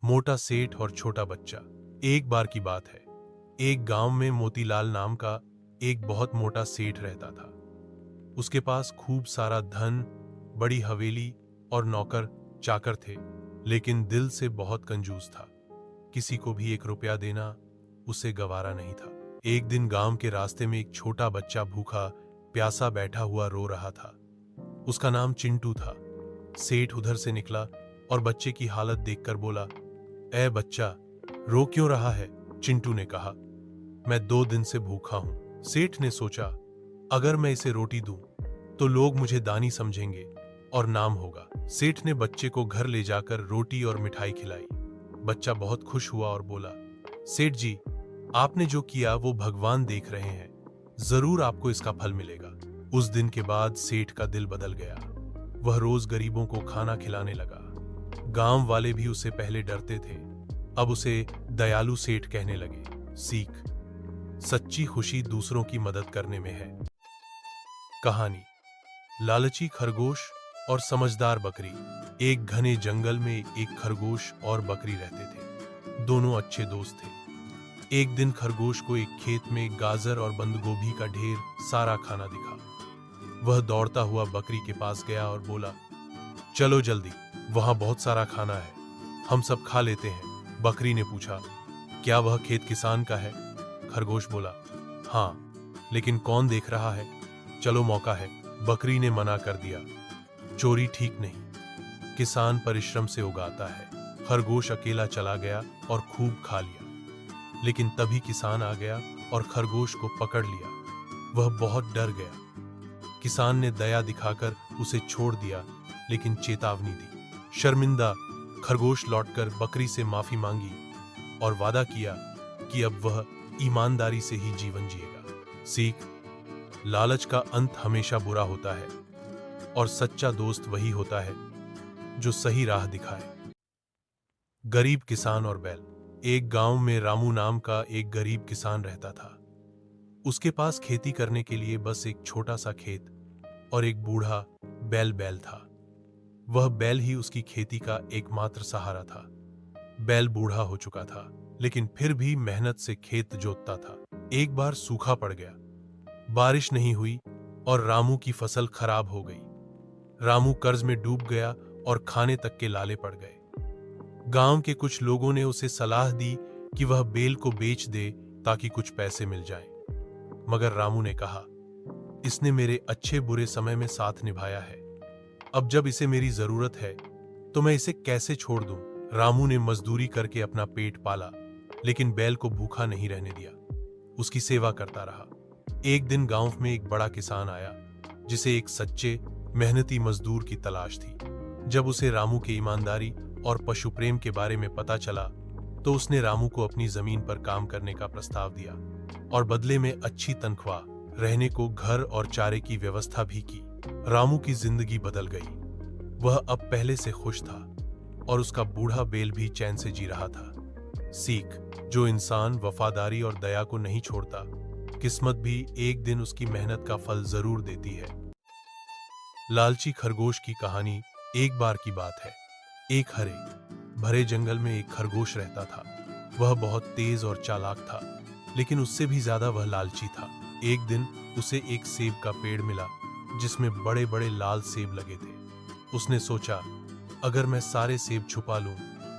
मोटा सेठ और छोटा बच्चा। एक बार की बात है, एक गांव में मोतीलाल नाम का एक बहुत मोटा सेठ रहता था। उसके पास खूब सारा धन, बड़ी हवेली और नौकर चाकर थे, लेकिन दिल से बहुत कंजूस था। किसी को भी 1 रुपया देना उसे गवारा नहीं था। एक दिन गांव के रास्ते में एक छोटा बच्चा भूखा प्यासा बैठा हुआ रो रहा था। उसका नाम चिंटू था। सेठ उधर से निकला और बच्चे की हालत देखकर बोला, ए बच्चा, रो क्यों रहा है? चिंटू ने कहा, मैं 2 दिन से भूखा हूं। सेठ ने सोचा, अगर मैं इसे रोटी दूं तो लोग मुझे दानी समझेंगे और नाम होगा। सेठ ने बच्चे को घर ले जाकर रोटी और मिठाई खिलाई। बच्चा बहुत खुश हुआ और बोला, सेठ जी, आपने जो किया वो भगवान देख रहे हैं, जरूर आपको इसका फल मिलेगा। उस दिन के बाद सेठ का दिल बदल गया। वह रोज गरीबों को खाना खिलाने लगा। गांव वाले भी उसे पहले डरते थे, अब उसे दयालु सेठ कहने लगे। सीख, सच्ची खुशी दूसरों की मदद करने में है। कहानी, लालची खरगोश और समझदार बकरी। एक घने जंगल में एक खरगोश और बकरी रहते थे। दोनों अच्छे दोस्त थे। एक दिन खरगोश को एक खेत में गाजर और बंद गोभी का ढेर सारा खाना दिखा। वह दौड़ता हुआ बकरी के पास गया और बोला, चलो जल्दी, वहां बहुत सारा खाना है, हम सब खा लेते हैं। बकरी ने पूछा, क्या वह खेत किसान का है? खरगोश बोला, हाँ, लेकिन कौन देख रहा है? चलो मौका है। बकरी ने मना कर दिया, चोरी ठीक नहीं, किसान परिश्रम से उगाता है। खरगोश अकेला चला गया और खूब खा लिया। लेकिन तभी किसान आ गया और खरगोश को पकड़ लिया। वह बहुत डर गया। किसान ने दया दिखाकर उसे छोड़ दिया, लेकिन चेतावनी दी। शर्मिंदा खरगोश लौटकर बकरी से माफी मांगी और वादा किया कि अब वह ईमानदारी से ही जीवन जिएगा। सीख, लालच का अंत हमेशा बुरा होता है और सच्चा दोस्त वही होता है जो सही राह दिखाए। गरीब किसान और बैल। एक गांव में रामू नाम का एक गरीब किसान रहता था। उसके पास खेती करने के लिए बस एक छोटा सा खेत और एक बूढ़ा बैल था। वह बैल ही उसकी खेती का एकमात्र सहारा था। बैल बूढ़ा हो चुका था, लेकिन फिर भी मेहनत से खेत जोतता था। एक बार सूखा पड़ गया, बारिश नहीं हुई और रामू की फसल खराब हो गई। रामू कर्ज में डूब गया और खाने तक के लाले पड़ गए। गांव के कुछ लोगों ने उसे सलाह दी कि वह बैल को बेच दे ताकि कुछ पैसे मिल जाएं। मगर रामू ने कहा, इसने मेरे अच्छे बुरे समय में साथ निभाया है, अब जब इसे मेरी जरूरत है तो मैं इसे कैसे छोड़ दूं? रामू ने मजदूरी करके अपना पेट पाला, लेकिन बैल को भूखा नहीं रहने दिया, उसकी सेवा करता रहा। एक दिन गांव में एक बड़ा किसान आया, जिसे एक सच्चे मेहनती मजदूर की तलाश थी। जब उसे रामू की ईमानदारी और पशु प्रेम के बारे में पता चला, तो उसने रामू को अपनी जमीन पर काम करने का प्रस्ताव दिया और बदले में अच्छी तनख्वाह, रहने को घर और चारे की व्यवस्था भी की। रामू की जिंदगी बदल गई। वह अब पहले से खुश था और उसका बूढ़ा बैल भी चैन से जी रहा था। सीख, जो इंसान वफादारी और दया को नहीं छोड़ता, किस्मत भी एक दिन उसकी मेहनत का फल जरूर देती है। लालची खरगोश की कहानी। एक बार की बात है, एक हरे भरे जंगल में एक खरगोश रहता था। वह बहुत तेज और चालाक था, लेकिन उससे भी ज्यादा वह लालची था। एक दिन उसे एक सेब का पेड़ मिला जिसमें बड़े बड़े लाल सेब लगे थे। उसने सोचा, अगर मैं सारे सेब छुपा लूं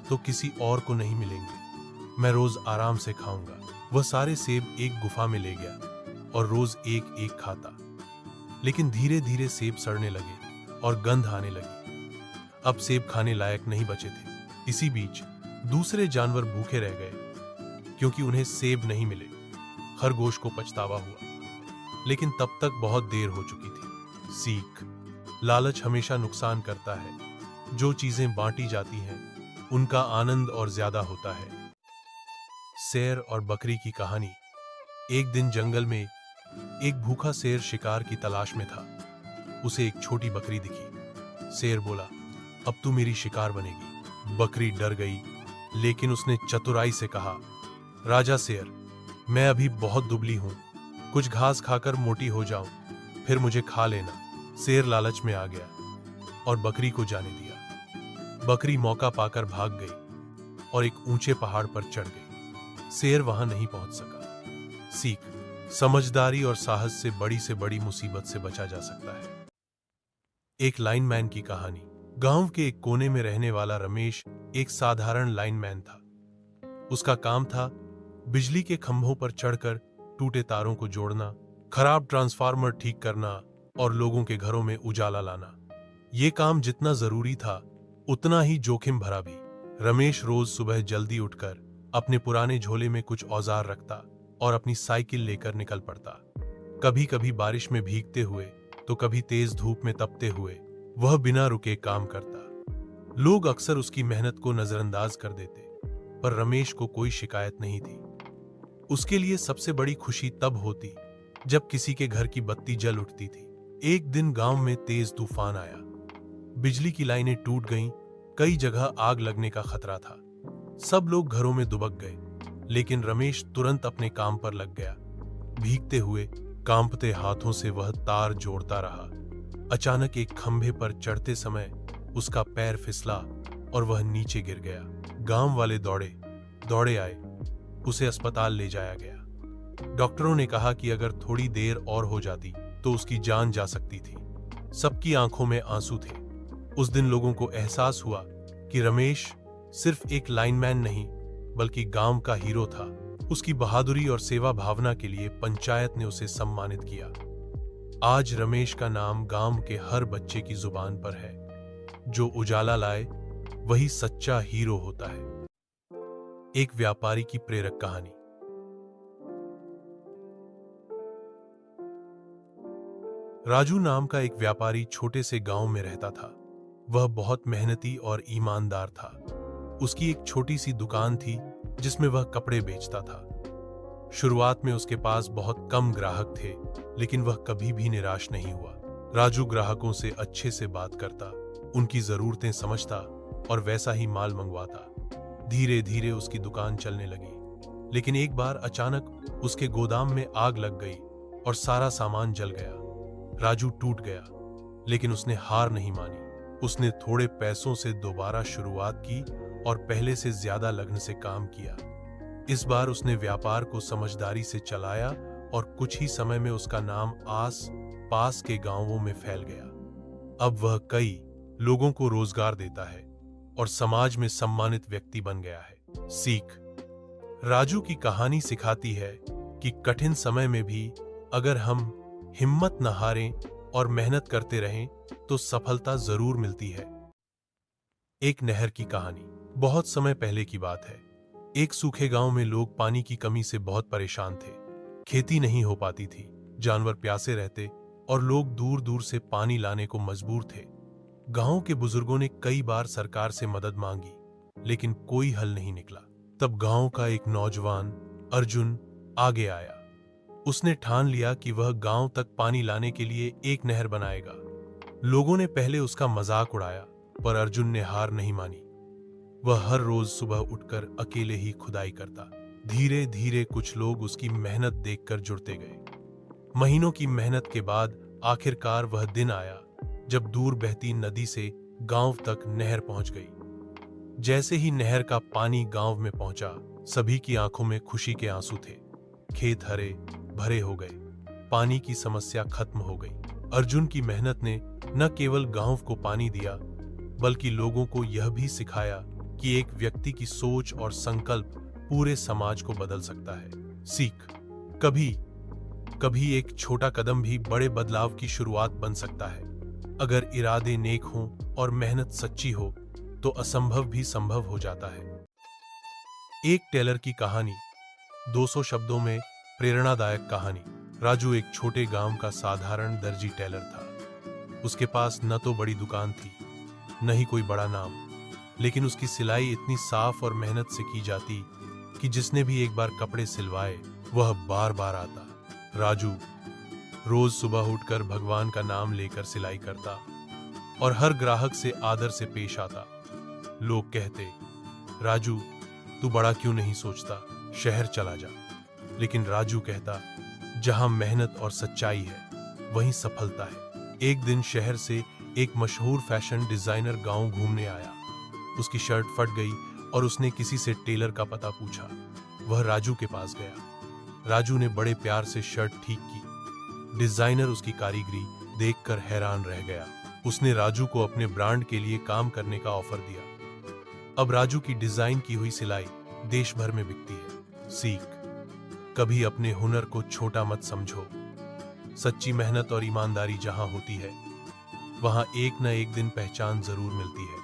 तो किसी और को नहीं मिलेंगे, मैं रोज आराम से खाऊंगा। वह सारे सेब एक गुफा में ले गया और रोज एक एक खाता। लेकिन धीरे धीरे सेब सड़ने लगे और गंध आने लगी। अब सेब खाने लायक नहीं बचे थे। इसी बीच दूसरे जानवर भूखे रह गए क्योंकि उन्हें सेब नहीं मिले। खरगोश को पछतावा हुआ, लेकिन तब तक बहुत देर हो चुकी थी। सीख, लालच हमेशा नुकसान करता है। जो चीजें बांटी जाती हैं उनका आनंद और ज्यादा होता है। शेर और बकरी की कहानी। एक दिन जंगल में एक भूखा शेर शिकार की तलाश में था। उसे एक छोटी बकरी दिखी। शेर बोला, अब तू मेरी शिकार बनेगी। बकरी डर गई, लेकिन उसने चतुराई से कहा, राजा शेर, मैं अभी बहुत दुबली हूं, कुछ घास खाकर मोटी हो जाऊं, फिर मुझे खा लेना। शेर लालच में आ गया और बकरी को जाने दिया। बकरी मौका पाकर भाग गई, और एक ऊंचे पहाड़ पर चढ़ गई। शेर वहां नहीं पहुंच सका। सीख: समझदारी और साहस से बड़ी मुसीबत से बचा जा सकता है। एक लाइनमैन की कहानी। गांव के एक कोने में रहने वाला रमेश एक साधारण लाइनमैन था। उसका काम था बिजली के खंभों पर चढ़कर टूटे तारों को जोड़ना, खराब ट्रांसफार्मर ठीक करना और लोगों के घरों में उजाला लाना। ये काम जितना जरूरी था उतना ही जोखिम भरा भी। रमेश रोज सुबह जल्दी उठकर अपने पुराने झोले में कुछ औजार रखता और अपनी साइकिल लेकर निकल पड़ता। कभी कभी बारिश में भीगते हुए तो कभी तेज धूप में तपते हुए वह बिना रुके काम करता। लोग अक्सर उसकी मेहनत को नजरअंदाज कर देते, पर रमेश को कोई शिकायत नहीं थी। उसके लिए सबसे बड़ी खुशी तब होती जब किसी के घर की बत्ती जल उठती थी। एक दिन गांव में तेज तूफान आया। बिजली की लाइनें टूट गईं, कई जगह आग लगने का खतरा था। सब लोग घरों में दुबक गए, लेकिन रमेश तुरंत अपने काम पर लग गया। भीगते हुए, कांपते हाथों से वह तार जोड़ता रहा। अचानक एक खंभे पर चढ़ते समय उसका पैर फिसला और वह नीचे गिर गया। गांव वाले दौड़े आए। उसे अस्पताल ले जाया गया। डॉक्टरों ने कहा कि अगर थोड़ी देर और हो जाती तो उसकी जान जा सकती थी। सबकी आंखों में आंसू थे। उस दिन लोगों को एहसास हुआ कि रमेश सिर्फ एक लाइनमैन नहीं, बल्कि गांव का हीरो था। उसकी बहादुरी और सेवा भावना के लिए पंचायत ने उसे सम्मानित किया। आज रमेश का नाम गांव के हर बच्चे की जुबान पर है। जो उजाला लाए वही सच्चा हीरो होता है। एक व्यापारी की प्रेरक कहानी। राजू नाम का एक व्यापारी छोटे से गांव में रहता था। वह बहुत मेहनती और ईमानदार था। उसकी एक छोटी सी दुकान थी जिसमें वह कपड़े बेचता था। शुरुआत में उसके पास बहुत कम ग्राहक थे, लेकिन वह कभी भी निराश नहीं हुआ। राजू ग्राहकों से अच्छे से बात करता, उनकी जरूरतें समझता और वैसा ही माल मंगवाता। धीरे धीरे उसकी दुकान चलने लगी, लेकिन एक बार अचानक उसके गोदाम में आग लग गई और सारा सामान जल गया। राजू टूट गया, लेकिन उसने हार नहीं मानी। उसने थोड़े पैसों से दोबारा शुरुआत की और पहले से ज्यादा लगन से काम किया। इस बार उसने व्यापार को समझदारी से चलाया और कुछ ही समय में उसका नाम आस पास के गांवों में फैल गया। अब वह कई लोगों को रोजगार देता है और समाज में सम्मानित व्यक्ति बन गया है। सीख: राजू की कहानी सिखाती है कि कठिन समय में भी अगर हम हिम्मत न हारें और मेहनत करते रहें तो सफलता जरूर मिलती है। एक नहर की कहानी। बहुत समय पहले की बात है। एक सूखे गांव में लोग पानी की कमी से बहुत परेशान थे। खेती नहीं हो पाती थी, जानवर प्यासे रहते और लोग दूर दूर से पानी लाने को मजबूर थे। गांव के बुजुर्गों ने कई बार सरकार से मदद मांगी, लेकिन कोई हल नहीं निकला। तब गांव का एक नौजवान अर्जुन आगे आया। उसने ठान लिया कि वह गांव तक पानी लाने के लिए एक नहर बनाएगा। लोगों ने पहले उसका मजाक उड़ाया, पर अर्जुन ने हार नहीं मानी। वह हर रोज सुबह उठकर अकेले ही खुदाई करता। धीरे धीरे कुछ लोग उसकी मेहनत देखकर जुड़ते गए। महीनों की मेहनत के बाद आखिरकार वह दिन आया जब दूर बहती नदी से गांव तक नहर पहुंच गई। जैसे ही नहर का पानी गांव में पहुंचा, सभी की आंखों में खुशी के आंसू थे। खेत हरे भरे हो गए, पानी की समस्या खत्म हो गई। अर्जुन की मेहनत ने न केवल गांव को पानी दिया, बल्कि लोगों को यह भी सिखाया कि एक व्यक्ति की सोच और संकल्प पूरे समाज को बदल सकता है। सीख: कभी कभी एक छोटा कदम भी बड़े बदलाव की शुरुआत बन सकता है। अगर इरादे नेक हों और मेहनत सच्ची हो तो असंभव भी संभव हो जाता है। एक टेलर की कहानी। 200 शब्दों में प्रेरणादायक कहानी। राजू एक छोटे गांव का साधारण दर्जी टेलर था। उसके पास न तो बड़ी दुकान थी, न ही कोई बड़ा नाम, लेकिन उसकी सिलाई इतनी साफ और मेहनत से की जाती कि जिसने भी एक बार कपड़े सिलवाए वह बार बार आता। राजू रोज सुबह उठकर भगवान का नाम लेकर सिलाई करता और हर ग्राहक से आदर से पेश आता। लोग कहते, राजू तू बड़ा क्यों नहीं सोचता, शहर चला जा। लेकिन राजू कहता, जहां मेहनत और सच्चाई है वहीं सफलता है। एक दिन शहर से एक मशहूर फैशन डिजाइनर गांव घूमने आया। उसकी शर्ट फट गई और उसने किसी से टेलर का पता पूछा। वह राजू के पास गया। राजू ने बड़े प्यार से शर्ट ठीक की। डिजाइनर उसकी कारीगरी देखकर हैरान रह गया। उसने राजू को अपने ब्रांड के लिए काम करने का ऑफर दिया। अब राजू की डिजाइन की हुई सिलाई देश भर में बिकती है। सीख, कभी अपने हुनर को छोटा मत समझो। सच्ची मेहनत और ईमानदारी जहां होती है, वहां एक न एक दिन पहचान जरूर मिलती है।